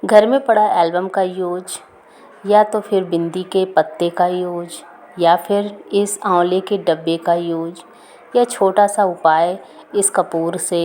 घर में पड़ा एल्बम का यूज, या तो फिर बिंदी के पत्ते का यूज, या फिर इस आंवले के डब्बे का यूज, या छोटा सा उपाय इस कपूर से।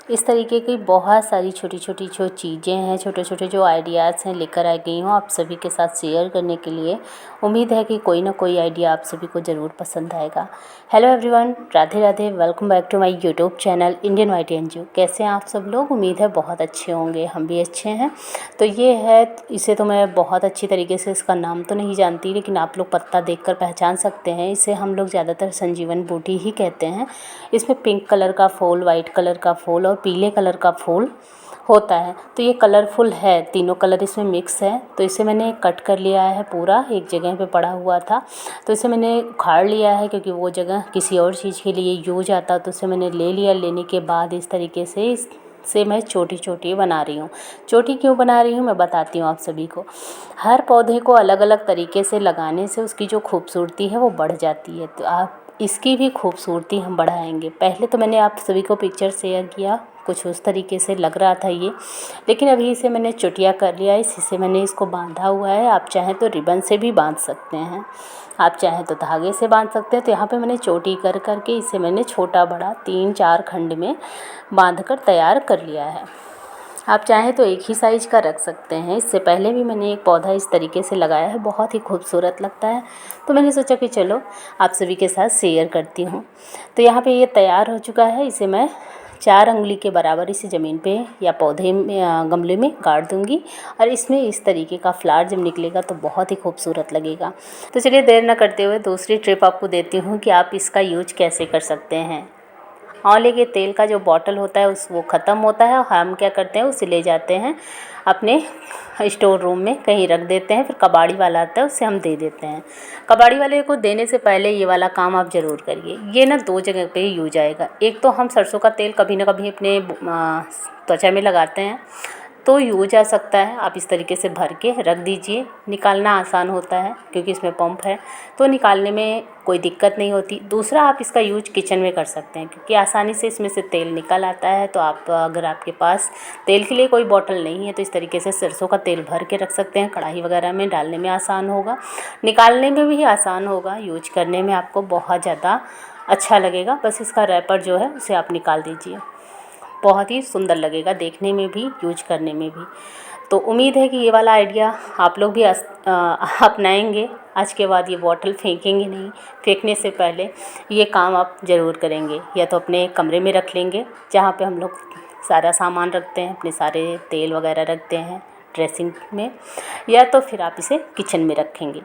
इस तरीके की बहुत सारी छोटी छोटी जो चीज़ें हैं, छोटे छोटे जो आइडियाज़ हैं, लेकर आ गई हूँ आप सभी के साथ शेयर करने के लिए। उम्मीद है कि कोई ना कोई आइडिया आप सभी को ज़रूर पसंद आएगा। Hello everyone, Radhe Radhe, welcome back to my YouTube channel Indian वाइटी एनजीओ। कैसे हैं आप सब लोग? उम्मीद है बहुत अच्छे होंगे, हम भी अच्छे हैं। तो ये है, इसे तो मैं बहुत अच्छी तरीके से इसका नाम तो नहीं जानती, लेकिन आप लोग पत्ता देखकर पहचान सकते हैं। इसे हम लोग ज़्यादातर संजीवन बूटी ही कहते हैं। इसमें पिंक कलर का फूल, वाइट कलर का फूल और पीले कलर का फूल होता है। तो ये कलरफुल है, तीनों कलर इसमें मिक्स है। तो इसे मैंने कट कर लिया है, पूरा एक जगह पे पड़ा हुआ था तो इसे मैंने उखाड़ लिया है, क्योंकि वो जगह किसी और चीज़ के लिए यूज आता। तो इसे मैंने ले लिया। लेने के बाद इस तरीके से मैं छोटी छोटी बना रही हूँ। छोटी क्यों बना रही हूँ मैं बताती हूँ आप सभी को। हर पौधे को अलग अलग तरीके से लगाने से उसकी जो खूबसूरती है वो बढ़ जाती है। तो आप इसकी भी खूबसूरती हम बढ़ाएंगे। पहले तो मैंने आप सभी को पिक्चर शेयर किया, कुछ उस तरीके से लग रहा था ये, लेकिन अभी इसे मैंने चुटिया कर लिया है। इसी से मैंने इसको बांधा हुआ है। आप चाहें तो रिबन से भी बांध सकते हैं, आप चाहें तो धागे से बांध सकते हैं। तो यहाँ पे मैंने चोटी कर करके इसे मैंने छोटा बड़ा 3-4 खंड में बांध कर तैयार कर लिया है। आप चाहें तो एक ही साइज़ का रख सकते हैं। इससे पहले भी मैंने एक पौधा इस तरीके से लगाया है, बहुत ही खूबसूरत लगता है। तो मैंने सोचा कि चलो आप सभी के साथ शेयर करती हूँ। तो यहाँ पे ये तैयार हो चुका है। इसे मैं 4 अंगुली के बराबर इसे ज़मीन पे या पौधे में गमले में गाड़ दूँगी, और इसमें इस तरीके का फ्लावर जब निकलेगा तो बहुत ही खूबसूरत लगेगा। तो चलिए देर न करते हुए दूसरी ट्रिप आपको देती हूँ कि आप इसका यूज कैसे कर सकते हैं। आंवले के तेल का जो बॉटल होता है वो ख़त्म होता है, और हम क्या करते हैं उसे ले जाते हैं अपने स्टोर रूम में कहीं रख देते हैं। फिर कबाड़ी वाला आता है, उससे हम दे देते हैं। कबाड़ी वाले को देने से पहले ये वाला काम आप ज़रूर करिए। ये ना 2 जगह पे यूज आएगा। एक तो हम सरसों का तेल कभी ना कभी अपने त्वचा में लगाते हैं, तो यूज आ सकता है। आप इस तरीके से भर के रख दीजिए। निकालना आसान होता है क्योंकि इसमें पंप है, तो निकालने में कोई दिक्कत नहीं होती। दूसरा, आप इसका यूज किचन में कर सकते हैं, क्योंकि आसानी से इसमें से तेल निकल आता है। तो आप अगर आपके पास तेल के लिए कोई बॉटल नहीं है तो इस तरीके से सरसों का तेल भर के रख सकते हैं। कढ़ाई वगैरह में डालने में आसान होगा, निकालने में भी आसान होगा, यूज करने में आपको बहुत ज़्यादा अच्छा लगेगा। बस इसका रैपर जो है उसे आप निकाल दीजिए, बहुत ही सुंदर लगेगा देखने में भी, यूज करने में भी। तो उम्मीद है कि ये वाला आइडिया आप लोग भी अपनाएंगे। आज के बाद ये बॉटल फेंकेंगे नहीं। फेंकने से पहले ये काम आप ज़रूर करेंगे। या तो अपने कमरे में रख लेंगे जहाँ पे हम लोग सारा सामान रखते हैं, अपने सारे तेल वगैरह रखते हैं ड्रेसिंग में, या तो फिर आप इसे किचन में रखेंगे।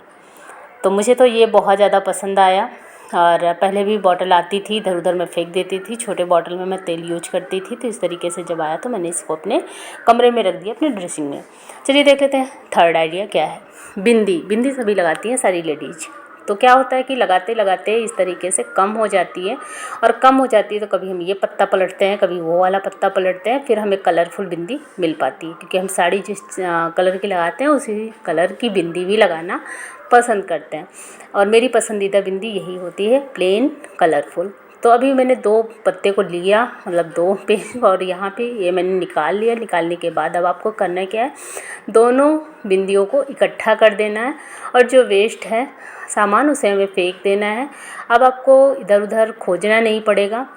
तो मुझे तो ये बहुत ज़्यादा पसंद आया। और पहले भी बॉटल आती थी, इधर उधर मैं फेंक देती थी। छोटे बॉटल में मैं तेल यूज करती थी। तो इस तरीके से जब आया तो मैंने इसको अपने कमरे में रख दिया, अपने ड्रेसिंग में। चलिए देख लेते हैं थर्ड आइडिया क्या है। बिंदी। बिंदी सभी लगाती हैं, सारी लेडीज। तो क्या होता है कि लगाते लगाते इस तरीके से कम हो जाती है, और कम हो जाती है तो कभी हम ये पत्ता पलटते हैं, कभी वो वाला पत्ता पलटते हैं, फिर हमें कलरफुल बिंदी मिल पाती है। क्योंकि हम साड़ी जिस कलर की लगाते हैं उसी कलर की बिंदी भी लगाना पसंद करते हैं। और मेरी पसंदीदा बिंदी यही होती है, प्लेन कलरफुल। तो अभी मैंने 2 पत्ते को लिया, मतलब 2 पे, और यहाँ पे ये मैंने निकाल लिया। निकालने के बाद अब आपको करना क्या है, दोनों बिंदियों को इकट्ठा कर देना है, और जो वेस्ट है सामान उसे हमें फेंक देना है। अब आपको इधर उधर खोजना नहीं पड़ेगा।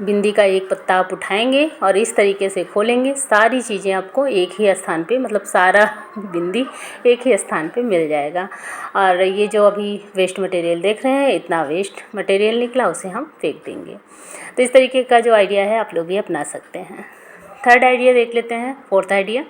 बिंदी का एक पत्ता आप उठाएंगे और इस तरीके से खोलेंगे, सारी चीज़ें आपको एक ही स्थान पे, मतलब सारा बिंदी एक ही स्थान पे मिल जाएगा। और ये जो अभी वेस्ट मटेरियल देख रहे हैं, इतना वेस्ट मटेरियल निकला, उसे हम फेंक देंगे। तो इस तरीके का जो आइडिया है आप लोग भी अपना सकते हैं। थर्ड आइडिया देख लेते हैं, फोर्थ आइडिया,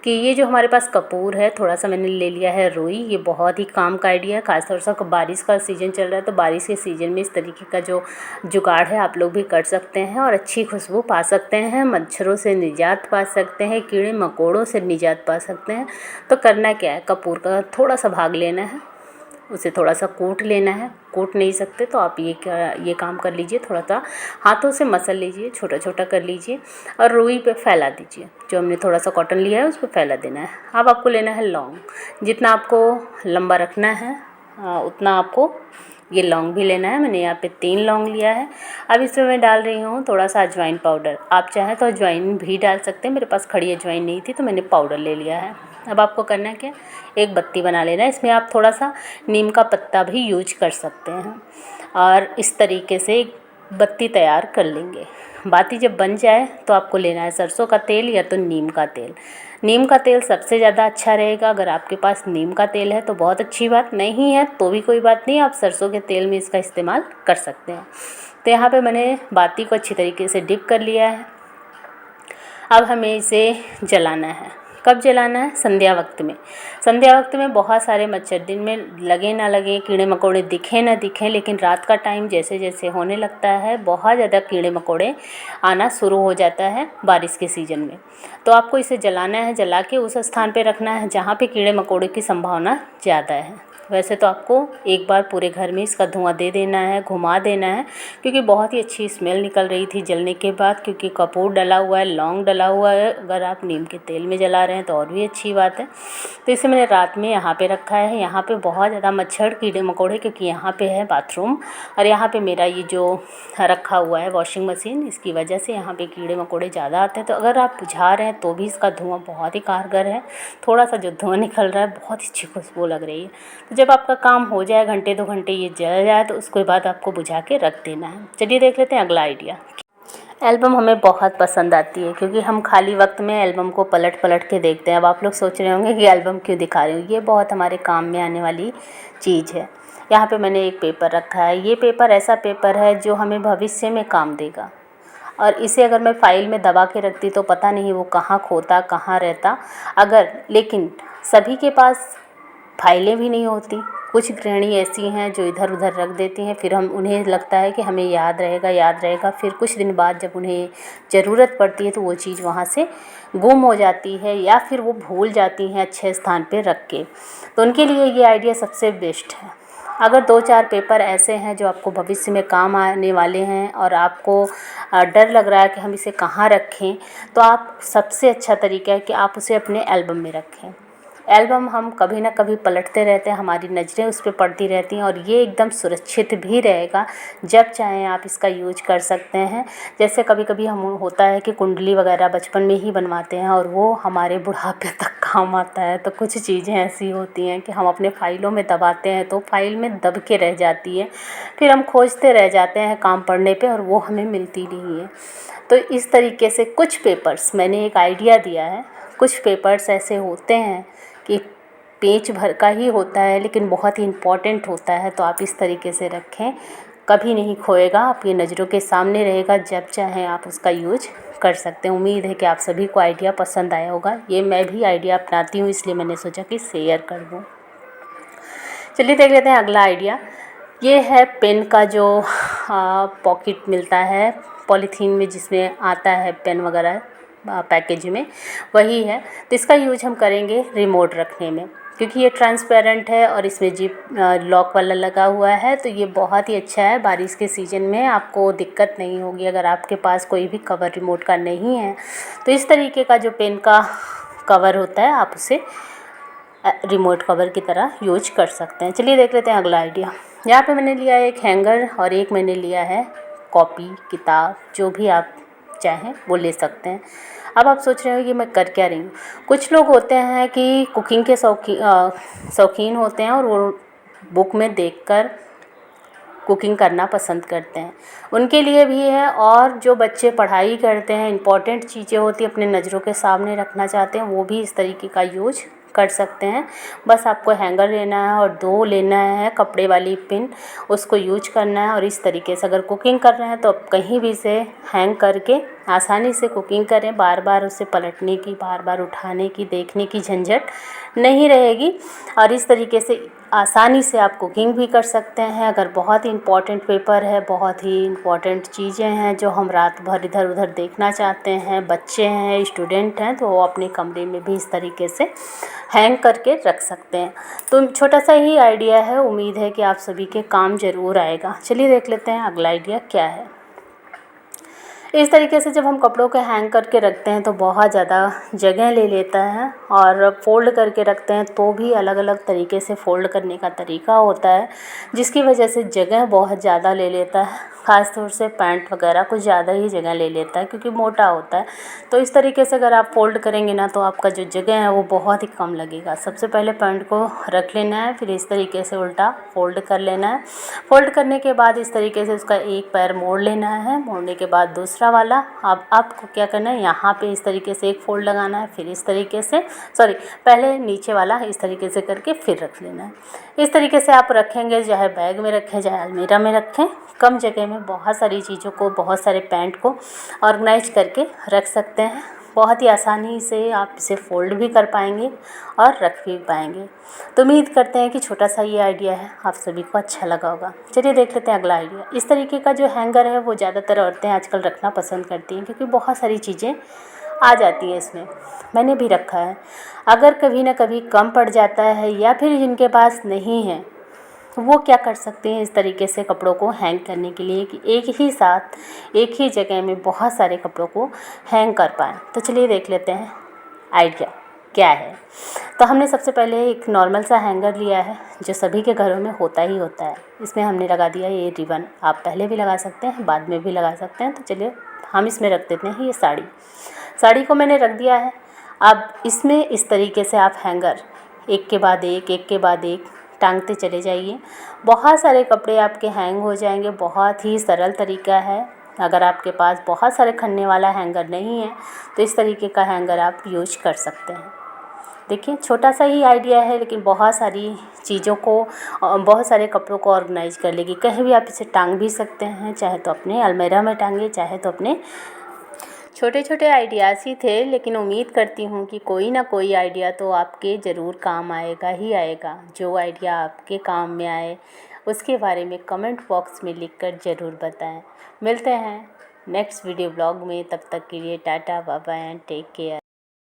कि ये जो हमारे पास कपूर है, थोड़ा सा मैंने ले लिया है रुई। ये बहुत ही काम का आइडिया है, खासतौर से बारिश का सीज़न चल रहा है, तो बारिश के सीज़न में इस तरीके का जो जुगाड़ है आप लोग भी कर सकते हैं, और अच्छी खुशबू पा सकते हैं, मच्छरों से निजात पा सकते हैं, कीड़े मकोड़ों से निजात पा सकते हैं। तो करना क्या है, कपूर का थोड़ा सा भाग लेना है, उसे थोड़ा सा कूट लेना है। कूट नहीं सकते तो आप ये काम कर लीजिए, थोड़ा सा हाथों से मसल लीजिए, छोटा छोटा कर लीजिए, और रुई पे फैला दीजिए। जो हमने थोड़ा सा कॉटन लिया है उस पर फैला देना है। अब आपको लेना है लौंग। जितना आपको लंबा रखना है उतना आपको ये लौंग भी लेना है, मैंने यहाँ पे 3 लौंग लिया है। अब इसमें मैं डाल रही हूँ थोड़ा सा अजवाइन पाउडर। आप चाहें तो अजवाइन भी डाल सकते हैं, मेरे पास खड़ी अजवाइन नहीं थी तो मैंने पाउडर ले लिया है। अब आपको करना है क्या, एक बत्ती बना लेना है। इसमें आप थोड़ा सा नीम का पत्ता भी यूज कर सकते हैं और इस तरीके से एक बत्ती तैयार कर लेंगे। बाती जब बन जाए तो आपको लेना है सरसों का तेल या तो नीम का तेल। नीम का तेल सबसे ज़्यादा अच्छा रहेगा। अगर आपके पास नीम का तेल है तो बहुत अच्छी बात, नहीं है तो भी कोई बात नहीं, आप सरसों के तेल में इसका इस्तेमाल कर सकते हैं। तो यहाँ पे मैंने बाती को अच्छी तरीके से डिप कर लिया है। अब हमें इसे जलाना है। कब जलाना है, संध्या वक्त में। संध्या वक्त में बहुत सारे मच्छर, दिन में लगे ना लगे, कीड़े मकोड़े दिखें ना दिखें, लेकिन रात का टाइम जैसे जैसे होने लगता है बहुत ज़्यादा कीड़े मकोड़े आना शुरू हो जाता है बारिश के सीज़न में। तो आपको इसे जलाना है, जला के उस स्थान पे रखना है जहाँ पे कीड़े मकोड़े की संभावना ज़्यादा है। वैसे तो आपको एक बार पूरे घर में इसका धुआं दे देना है, घुमा देना है, क्योंकि बहुत ही अच्छी स्मेल निकल रही थी जलने के बाद, क्योंकि कपूर डला हुआ है, लौंग डला हुआ है। अगर आप नीम के तेल में जला रहे हैं तो और भी अच्छी बात है। तो इसे मैंने रात में यहाँ पे रखा है। यहाँ पे बहुत ज़्यादा मच्छर कीड़े मकोड़े, क्योंकि यहाँ पे है बाथरूम और यहाँ पे मेरा ये जो रखा हुआ है वॉशिंग मशीन, इसकी वजह से यहाँ पे कीड़े मकोड़े ज़्यादा आते हैं। तो अगर आप बुझा रहे हैं तो भी इसका धुआं बहुत ही कारगर है। थोड़ा सा जो धुआं निकल रहा है बहुत ही अच्छी खुशबू लग रही है। तो जब आपका काम हो जाए, घंटे 2 घंटे ये जल जाए, तो उसके बाद आपको बुझा के रख देना है। चलिए देख लेते हैं अगला आइडिया। एल्बम हमें बहुत पसंद आती है, क्योंकि हम खाली वक्त में एल्बम को पलट पलट के देखते हैं। अब आप लोग सोच रहे होंगे कि एल्बम क्यों दिखा रही हूँ, ये बहुत हमारे काम में आने वाली चीज़ है। यहाँ पे मैंने एक पेपर रखा है। ये पेपर ऐसा पेपर है जो हमें भविष्य में काम देगा, और इसे अगर मैं फ़ाइल में दबा के रखती तो पता नहीं वो कहाँ खोता, कहाँ रहता। लेकिन सभी के पास फाइलें भी नहीं होती। कुछ गृहिणी ऐसी हैं जो इधर उधर रख देती हैं, फिर उन्हें लगता है कि हमें याद रहेगा, फिर कुछ दिन बाद जब उन्हें ज़रूरत पड़ती है तो वो चीज़ वहाँ से गुम हो जाती है या फिर वो भूल जाती हैं अच्छे स्थान पे रख के। तो उनके लिए ये आइडिया सबसे बेस्ट है। अगर 2-4 पेपर ऐसे हैं जो आपको भविष्य में काम आने वाले हैं और आपको डर लग रहा है कि हम इसे कहाँ रखें, तो आप सबसे अच्छा तरीका है कि आप उसे अपने एल्बम में रखें। एल्बम हम कभी ना कभी पलटते रहते हैं, हमारी नज़रें उस पर पड़ती रहती हैं, और ये एकदम सुरक्षित भी रहेगा। जब चाहें आप इसका यूज कर सकते हैं। जैसे कभी कभी हम होता है कि कुंडली वगैरह बचपन में ही बनवाते हैं और वो हमारे बुढ़ापे तक काम आता है। तो कुछ चीज़ें ऐसी होती हैं कि हम अपने फ़ाइलों में दबाते हैं तो फाइल में दब के रह जाती है, फिर हम खोजते रह जाते हैं काम पड़ने पर और वो हमें मिलती नहीं है। तो इस तरीके से कुछ पेपर्स, मैंने एक आइडिया दिया है, कुछ पेपर्स ऐसे होते हैं कि पेज भर का ही होता है लेकिन बहुत ही इम्पॉर्टेंट होता है। तो आप इस तरीके से रखें, कभी नहीं खोएगा, आपकी नज़रों के सामने रहेगा, जब चाहें आप उसका यूज कर सकते हैं। उम्मीद है कि आप सभी को आइडिया पसंद आया होगा। ये मैं भी आइडिया अपनाती हूँ, इसलिए मैंने सोचा कि शेयर कर दूँ। चलिए देख लेते हैं अगला आइडिया। ये है पेन का जो पॉकेट मिलता है पॉलीथीन में, जिसमें आता है पेन वगैरह पैकेज में, वही है। तो इसका यूज हम करेंगे रिमोट रखने में, क्योंकि ये ट्रांसपेरेंट है और इसमें जिप लॉक वाला लगा हुआ है। तो ये बहुत ही अच्छा है, बारिश के सीज़न में आपको दिक्कत नहीं होगी। अगर आपके पास कोई भी कवर रिमोट का नहीं है तो इस तरीके का जो पेन का कवर होता है आप उसे रिमोट कवर की तरह यूज कर सकते हैं। चलिए देख लेते हैं अगला आइडिया। यहाँ पे मैंने लिया है एक हैंगर और एक मैंने लिया है कॉपी, किताब, जो भी आप चाहें वो ले सकते हैं। अब आप सोच रहे हो कि मैं कर क्या रही हूँ। कुछ लोग होते हैं कि कुकिंग के शौकीन होते हैं और वो बुक में देखकर कुकिंग करना पसंद करते हैं, उनके लिए भी है। और जो बच्चे पढ़ाई करते हैं, इम्पॉर्टेंट चीज़ें होती हैं अपने नज़रों के सामने रखना चाहते हैं, वो भी इस तरीके का यूज कर सकते हैं। बस आपको हैंगर लेना है और 2 लेना है कपड़े वाली पिन, उसको यूज करना है। और इस तरीके से अगर कुकिंग कर रहे हैं तो आप कहीं भी से हैंग करके आसानी से कुकिंग करें। बार बार उसे पलटने की, बार बार उठाने की, देखने की झंझट नहीं रहेगी। और इस तरीके से आसानी से आप कुकिंग भी कर सकते हैं। अगर बहुत ही इम्पॉर्टेंट पेपर है, बहुत ही इम्पॉर्टेंट चीज़ें हैं जो हम रात भर इधर उधर देखना चाहते हैं, बच्चे हैं, स्टूडेंट हैं, तो वो अपने कमरे में भी इस तरीके से हैंग करके रख सकते हैं। तो छोटा सा ही आइडिया है, उम्मीद है कि आप सभी के काम ज़रूर आएगा। चलिए देख लेते हैं अगला आइडिया क्या है। इस तरीके से जब हम कपड़ों को हैंग करके रखते हैं तो बहुत ज़्यादा जगह ले लेता है, और फ़ोल्ड करके रखते हैं तो भी अलग अलग तरीके से फ़ोल्ड करने का तरीका होता है, जिसकी वजह से जगह बहुत ज़्यादा ले लेता है। ख़ास तौर से पैंट वगैरह कुछ ज़्यादा ही जगह ले लेता है क्योंकि मोटा होता है। तो इस तरीके से अगर आप फ़ोल्ड करेंगे ना तो आपका जो जगह है वो बहुत ही कम लगेगा। सबसे पहले पैंट को रख लेना है, फिर इस तरीके से उल्टा फ़ोल्ड कर लेना है। फ़ोल्ड करने के बाद इस तरीके से उसका एक पैर मोड़ लेना है, मोड़ने के बाद दूसरा वाला अब आपको क्या करना है, यहाँ पे इस तरीके से एक फ़ोल्ड लगाना है, फिर इस तरीके से पहले नीचे वाला इस तरीके से करके फिर रख लेना है। इस तरीके से आप रखेंगे, चाहे बैग में रखें चाहे अलमीरा में रखें, कम जगह में बहुत सारी चीज़ों को, बहुत सारे पैंट को ऑर्गेनाइज करके रख सकते हैं। बहुत ही आसानी से आप इसे फ़ोल्ड भी कर पाएंगे और रख भी पाएंगे। तो उम्मीद करते हैं कि छोटा सा ये आइडिया है आप सभी को अच्छा लगा होगा। चलिए देख लेते हैं अगला आइडिया। इस तरीके का जो हैंगर है वो ज़्यादातर औरतें आजकल रखना पसंद करती हैं क्योंकि बहुत सारी चीज़ें आ जाती हैं इसमें। मैंने भी रखा है। अगर कभी ना कभी कम पड़ जाता है या फिर जिनके पास नहीं है तो वो क्या कर सकते हैं, इस तरीके से कपड़ों को हैंग करने के लिए कि एक ही साथ एक ही जगह में बहुत सारे कपड़ों को हैंग कर पाएँ। तो चलिए देख लेते हैं आइडिया क्या है। तो हमने सबसे पहले एक नॉर्मल सा हैंगर लिया है जो सभी के घरों में होता ही होता है। इसमें हमने लगा दिया ये रिबन। आप पहले भी लगा सकते हैं, बाद में भी लगा सकते हैं। तो चलिए हम इसमें रख देते हैं ये साड़ी को मैंने रख दिया है। अब इसमें इस तरीके से आप हैंगर एक के बाद एक टांगते चले जाइए। बहुत सारे कपड़े आपके हैंग हो जाएंगे। बहुत ही सरल तरीका है। अगर आपके पास बहुत सारे खन्ने वाला हैंगर नहीं है तो इस तरीके का हैंगर आप यूज कर सकते हैं। देखिए छोटा सा ही आइडिया है लेकिन बहुत सारी चीज़ों को, बहुत सारे कपड़ों को ऑर्गेनाइज कर लेगी। कहीं भी आप इसे टांग भी सकते हैं, चाहे तो अपने अलमीरा में टांगे, चाहे तो अपने छोटे छोटे आइडियाज़ ही थे, लेकिन उम्मीद करती हूँ कि कोई ना कोई आइडिया तो आपके ज़रूर काम आएगा ही आएगा। जो आइडिया आपके काम में आए उसके बारे में कमेंट बॉक्स में लिखकर ज़रूर बताएं। मिलते हैं नेक्स्ट वीडियो ब्लॉग में। तब तक के लिए tata bye bye and take care.